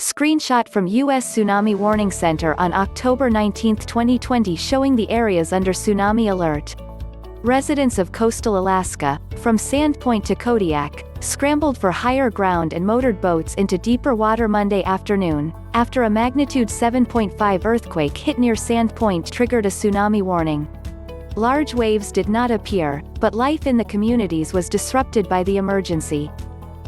Screenshot from U.S. Tsunami Warning Center on October 19, 2020 showing the areas under tsunami alert. Residents of coastal Alaska, from Sandpoint to Kodiak, scrambled for higher ground and motored boats into deeper water Monday afternoon, after a magnitude 7.5 earthquake hit near Sandpoint triggered a tsunami warning. Large waves did not appear, but life in the communities was disrupted by the emergency.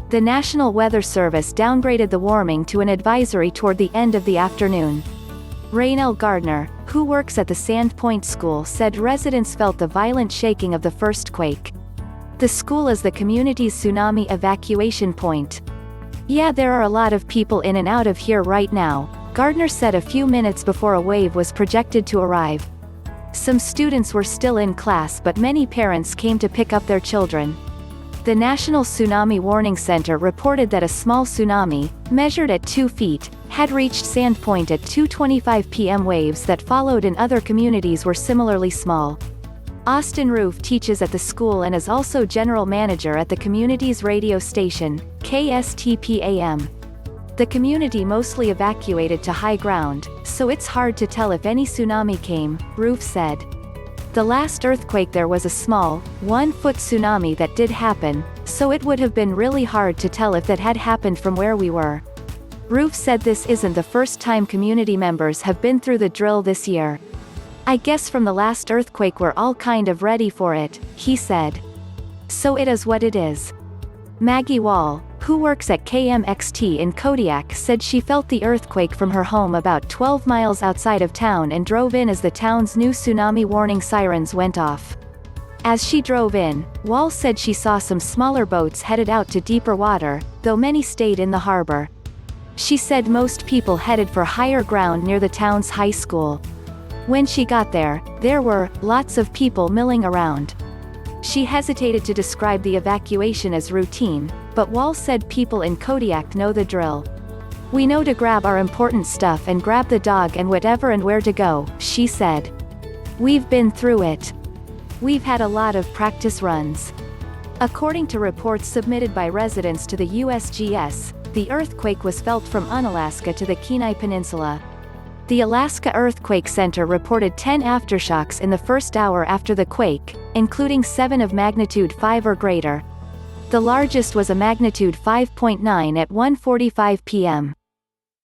The National Weather Service downgraded the warning to an advisory toward the end of the afternoon. Raynelle Gardner, who works at the Sandpoint School, said residents felt the violent shaking of the first quake. The school is the community's tsunami evacuation point. "Yeah, there are a lot of people in and out of here right now," Gardner said a few minutes before a wave was projected to arrive. Some students were still in class, but many parents came to pick up their children. The National Tsunami Warning Center reported that a small tsunami, measured at 2 feet, had reached Sandpoint at 2:25 p.m. Waves that followed in other communities were similarly small. Austin Roof teaches at the school and is also general manager at the community's radio station, KSTP-AM. The community mostly evacuated to high ground, so it's hard to tell if any tsunami came, Roof said. The last earthquake there was a small, 1-foot tsunami that did happen, so it would have been really hard to tell if that had happened from where we were. Roof said this isn't the first time community members have been through the drill this year. "I guess from the last earthquake we're all kind of ready for it," he said. "So it is what it is." Maggie Wall, who works at KMXT in Kodiak, said she felt the earthquake from her home about 12 miles outside of town and drove in as the town's new tsunami warning sirens went off. As she drove in, Wall said she saw some smaller boats headed out to deeper water, though many stayed in the harbor. She said most people headed for higher ground near the town's high school. When she got there were lots of people milling around. She hesitated to describe the evacuation as routine, but Wall said people in Kodiak know the drill. "We know to grab our important stuff and grab the dog and whatever and where to go," she said. "We've been through it. We've had a lot of practice runs." According to reports submitted by residents to the USGS, the earthquake was felt from Unalaska to the Kenai Peninsula. The Alaska Earthquake Center reported 10 aftershocks in the first hour after the quake, including 7 of magnitude 5 or greater. The largest was a magnitude 5.9 at 1:45 p.m.